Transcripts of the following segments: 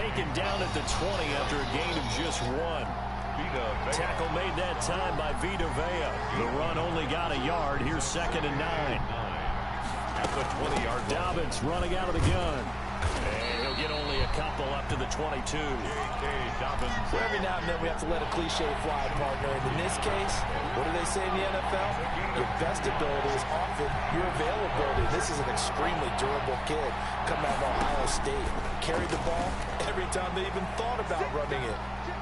taken down at the 20 after a gain of just 1. Tackle made that time by Vita Vea. The run only got a yard. Here's 2nd and 9. At the 20-yard line. Dobbins running out of the gun. And he'll get only a couple up to the 22. Dobbins. So every now and then we have to let a cliche fly, partner. And in this case, what do they say in the NFL? Your best ability is often your availability. This is an extremely durable kid coming out of Ohio State. Carried the ball every time they even thought about running it.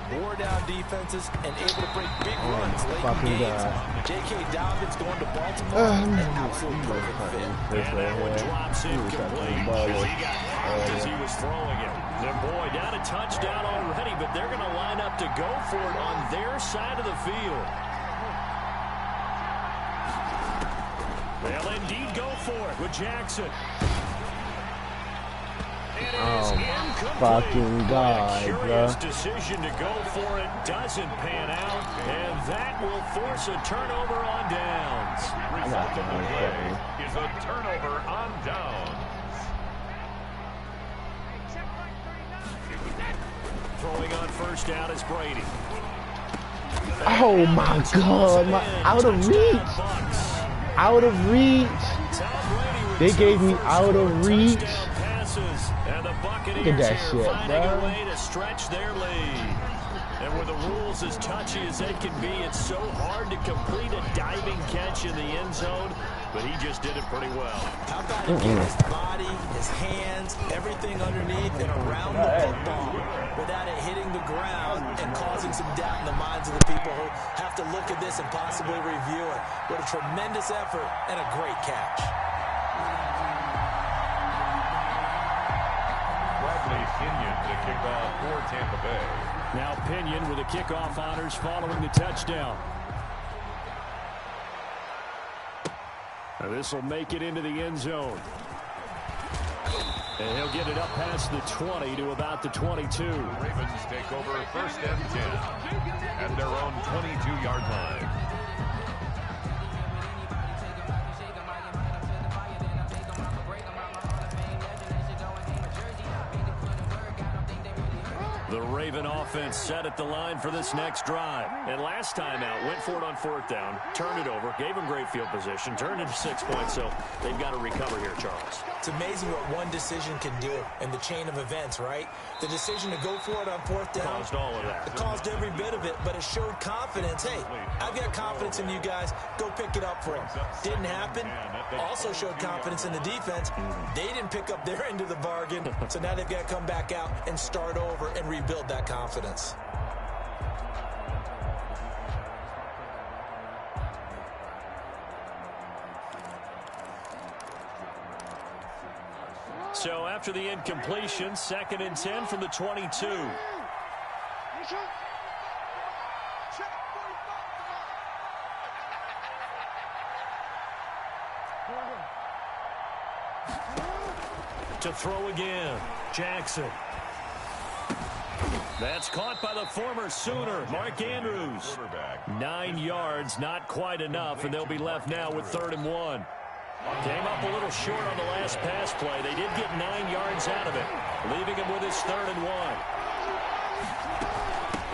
Wore down defenses and able to break big runs late in games. J.K. Dobbins going to Baltimore, an absolute perfect fit. And that one drops incomplete because he got hurt as he was throwing it. And boy, down a touchdown already, but they're going to line up to go for it on their side of the field. They'll indeed go for it with Jackson. Oh my fucking God, bro. Decision to go for it doesn't pan out, and that will force a turnover on downs. Is a turnover on downs. Throwing on first down is Brady. Oh my God, out of reach. Out of reach. They gave me out of reach. Look at that shit, bro. A way to stretch their lead. And with the rules as touchy as they can be, it's so hard to complete a diving catch in the end zone, but he just did it pretty well. How about his body, his hands, everything underneath and around the football without it hitting the ground and causing some doubt in the minds of the people who have to look at this and possibly review it. What a tremendous effort and a great catch. Pinion to kick off for Tampa Bay. Now Pinion with the kickoff honors following the touchdown. Now this will make it into the end zone. And he'll get it up past the 20 to about the 22. The Ravens take over 1st and 10 at their own 22-yard line. The Raven offense set at the line for this next drive. And last time out, went for it on 4th down, turned it over, gave them great field position, turned it to 6 points, so they've got to recover here, Charles. It's amazing what one decision can do in the chain of events, right? The decision to go for it on 4th down. Caused all of that. It caused every bit of it, but it showed confidence. Hey, I've got confidence in you guys. Go pick it up for them. Didn't happen. Also showed confidence in the defense. They didn't pick up their end of the bargain, so now they've got to come back out and start over and rebuild that confidence. So after the incompletion, 2nd and 10 from the 22. To throw again, Jackson. That's caught by the former Sooner, Mark Andrews. 9 yards, not quite enough, and they'll be left now with 3rd and 1. Came up a little short on the last pass play. They did get 9 yards out of it, leaving him with his 3rd and 1.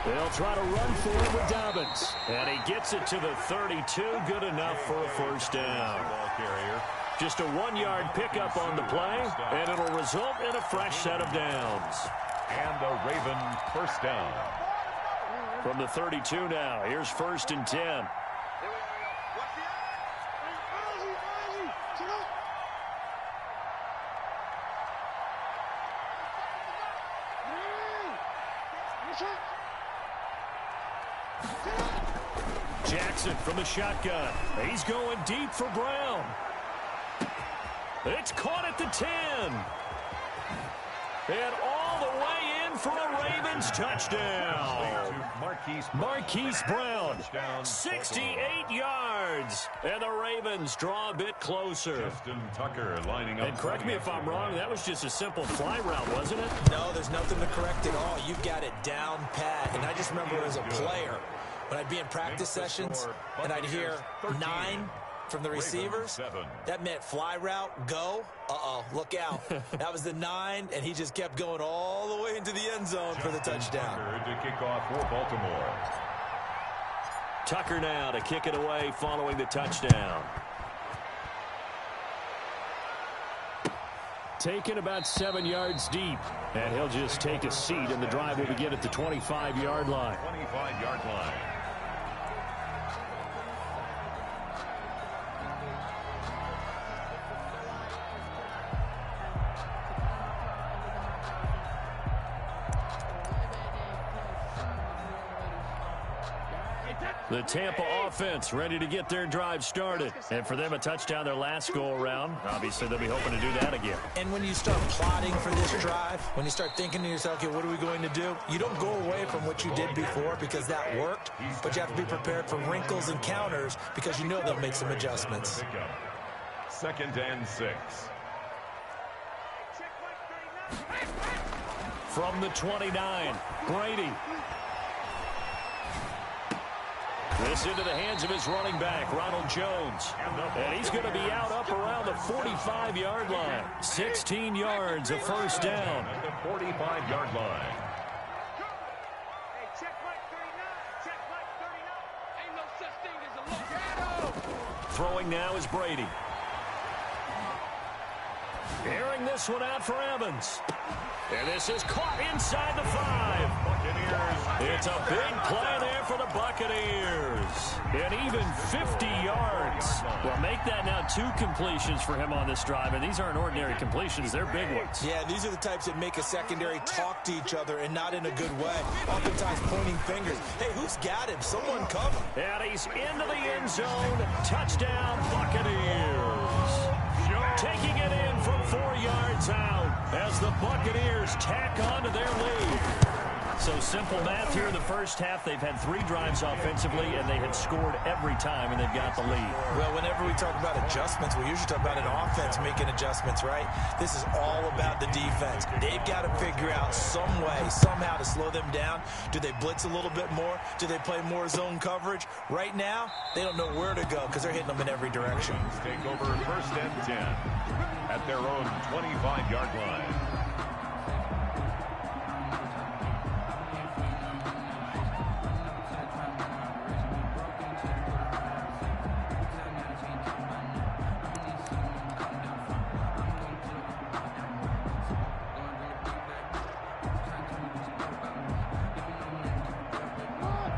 They'll try to run for it with Dobbins. And he gets it to the 32. Good enough for a 1st down. Just a 1-yard pickup on the play, and it'll result in a fresh set of downs. And the Raven 1st down. From the 32 now, here's 1st and 10. Jackson from the shotgun. He's going deep for Brown. It's caught at the 10. And all the way in for a Ravens touchdown. Marquise Brown, 68 yards. And the Ravens draw a bit closer. Justin Tucker lining up. And correct me if I'm wrong, that was just a simple fly route, wasn't it? No, there's nothing to correct at all. You've got it down pat. And I just remember as a player, when I'd be in practice sessions and I'd hear 9, from the receivers. That meant fly route, go. Uh-oh, look out. That was the 9, and he just kept going all the way into the end zone for the touchdown. To kick off for Baltimore. Tucker now to kick it away following the touchdown. Taken about 7 yards deep, and he'll just take a seat, and the drive will begin at the 25-yard line. 25-yard line. The Tampa offense ready to get their drive started. And for them, a touchdown their last go-around. Obviously, they'll be hoping to do that again. And when you start plotting for this drive, when you start thinking to yourself, okay, what are we going to do? You don't go away from what you did before because that worked, but you have to be prepared for wrinkles and counters because you know they'll make some adjustments. 2nd and 6. From the 29, Brady. This into the hands of his running back, Ronald Jones. And he's going to be out up around the 45-yard line. 16 yards, a first down. At the 45-yard line. Throwing now is Brady. Airing this one out for Evans. And this is caught inside the 5. It's a big play there for the Buccaneers. And even 50 yards. Well, make that now 2 completions for him on this drive. And these aren't ordinary completions. They're big ones. Yeah, these are the types that make a secondary talk to each other and not in a good way. Oftentimes pointing fingers. Hey, who's got him? Someone cover. And he's into the end zone. Touchdown, Buccaneers. Taking it in from 4 yards out as the Buccaneers tack on to their lead. So simple math here in the first half. They've had 3 drives offensively, and they had scored every time, and they've got the lead. Well, whenever we talk about adjustments, we usually talk about an offense making adjustments, right? This is all about the defense. They've got to figure out some way, somehow to slow them down. Do they blitz a little bit more? Do they play more zone coverage? Right now, they don't know where to go because they're hitting them in every direction. Take over 1st and 10 at their own 25-yard line.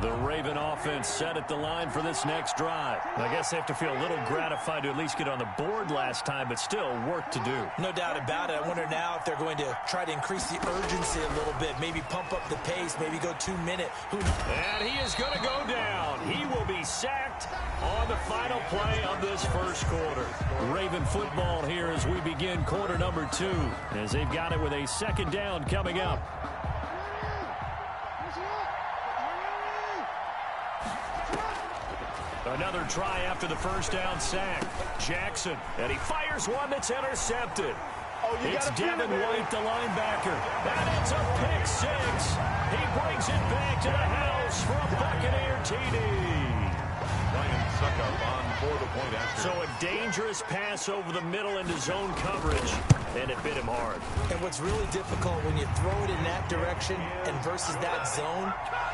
The Raven offense set at the line for this next drive. I guess they have to feel a little gratified to at least get on the board last time, but still work to do. No doubt about it. I wonder now if they're going to try to increase the urgency a little bit, maybe pump up the pace, maybe go 2-minute. Who knows? And he is going to go down. He will be sacked on the final play of this first quarter. Raven football here as we begin quarter number 2, as they've got it with a 2nd down coming up. Another try after the first down sack. Jackson, and he fires one that's intercepted. It's Devin White, the linebacker. And it's a pick 6. He brings it back to the house for a Buccaneer TD. On for the point after. So a dangerous pass over the middle into zone coverage, and it bit him hard. And what's really difficult when you throw it in that direction and versus that zone,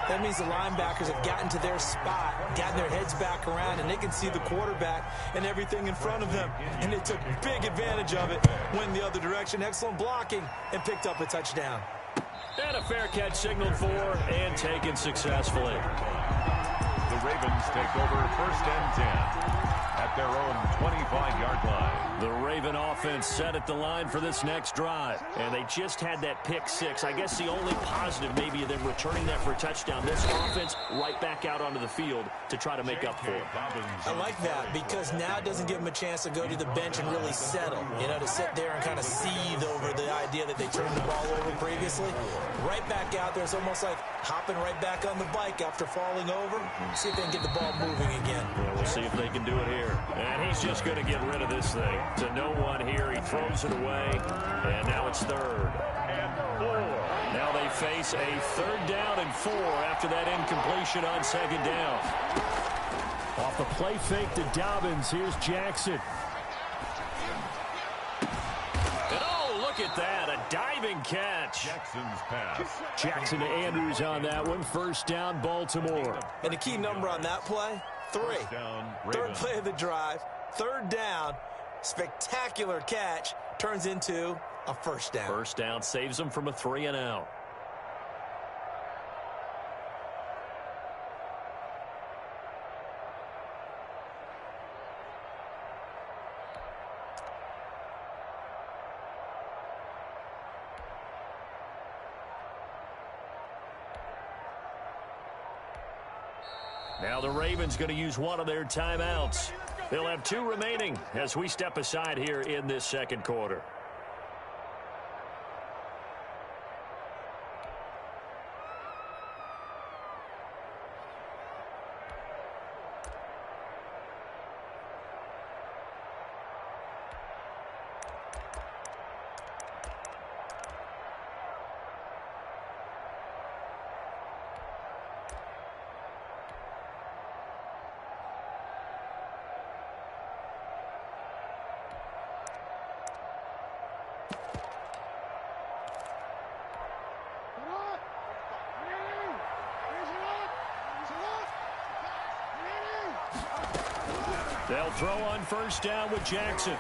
that means the linebackers have gotten to their spot, gotten their heads back around, and they can see the quarterback and everything in front of them. And they took big advantage of it, went the other direction, excellent blocking, and picked up a touchdown. And a fair catch signaled for and taken successfully. The Ravens take over 1st and 10 at their own 25-yard line. The Raven offense set at the line for this next drive. And they just had that pick 6. I guess the only positive maybe of them returning that for a touchdown. This offense right back out onto the field to try to make up for it. I like that because now it doesn't give them a chance to go to the bench and really settle. You know, to sit there and kind of seethe over the idea that they turned the ball over previously. Right back out there. It's almost like hopping right back on the bike after falling over. See if they can get the ball moving again. Yeah, we'll see if they can do it here. And he's just going to get rid of this thing. To no one here. He throws it away. And now it's 3rd and 4. Now they face a 3rd down and 4 after that incompletion on 2nd down. Off the play fake to Dobbins, here's Jackson. And oh, look at that, a diving catch. Jackson's pass. Jackson to Andrews on that one. First down, Baltimore. And the key number on that play, 3. First down, Third play of the drive, third down, spectacular catch, turns into a first down. First down saves them from a 3-and-out. Now the Ravens going to use one of their timeouts. They'll have 2 remaining as we step aside here in this second quarter. They'll throw on first down with Jackson.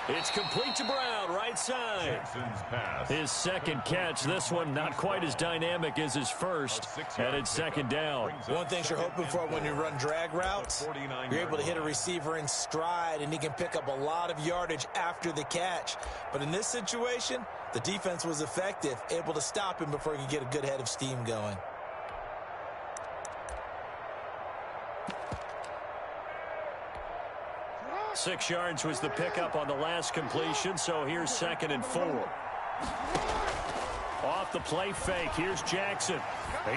It's complete to Brown, right side. Jackson's pass. His second catch. This one not quite as dynamic as his first. And it's second down. One thing you're hoping for when you run drag routes, you're able to hit a receiver in stride, and he can pick up a lot of yardage after the catch. But in this situation, the defense was effective, able to stop him before he could get a good head of steam going. Six yards was the pickup on the last completion, so here's 2nd and 4. Off the play fake, here's Jackson.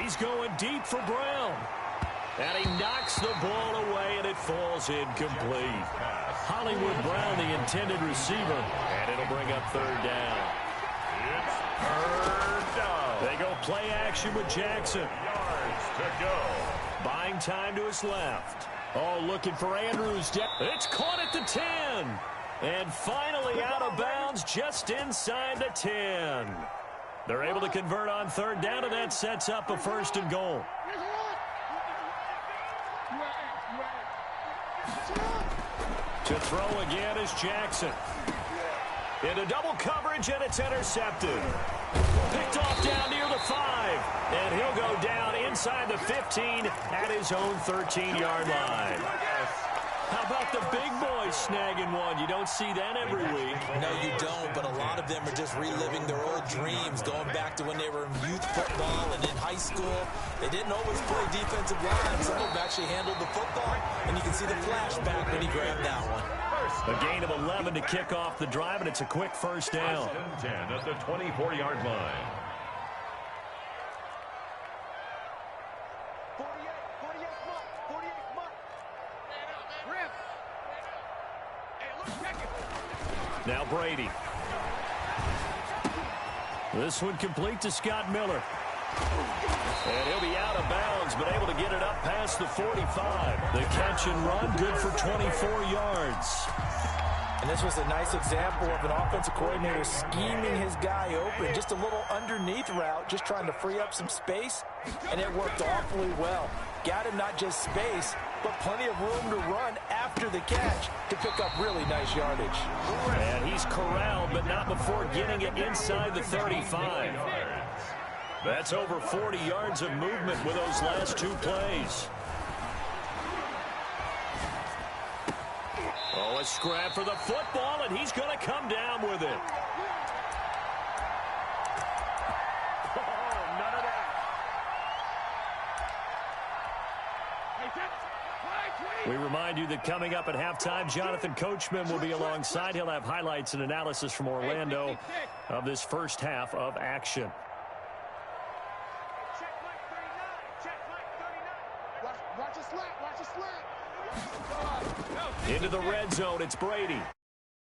He's going deep for Brown. And he knocks the ball away, and it falls incomplete. Hollywood Brown, the intended receiver, and it'll bring up 3rd down. It's 3rd down. They go play action with Jackson. Yards to go. Buying time to his left. Oh, looking for Andrews. It's caught at the 10. And finally out of bounds just inside the 10. They're able to convert on 3rd down, and that sets up a 1st and goal. To throw again is Jackson. Into double coverage, and it's intercepted. Picked off down near the 5. And he'll go down inside the 15 at his own 13-yard line. How about the big boys snagging one? You don't see that every week. No, you don't, but a lot of them are just reliving their old dreams, going back to when they were in youth football and in high school. They didn't always play defensive line. Some of them actually handled the football, and you can see the flashback when he grabbed that one. A gain of 11 to kick off the drive, and it's a quick first down. 10 at the 24-yard line. Now Brady. This one complete to Scott Miller. And he'll be out of bounds, but able to get it up past the 45. The catch and run, good for 24 yards. And this was a nice example of an offensive coordinator scheming his guy open. Just a little underneath route, just trying to free up some space, and it worked awfully well. Got him not just space, but plenty of room to run after the catch to pick up really nice yardage. And he's corralled, but not before getting it inside the 35. That's over 40 yards of movement with those last 2 plays. Oh, a scrap for the football, and he's going to come down with it. Oh, none of that. We remind you that coming up at halftime, Jonathan Coachman will be alongside. He'll have highlights and analysis from Orlando of this first half of action. Into the red zone, it's Brady.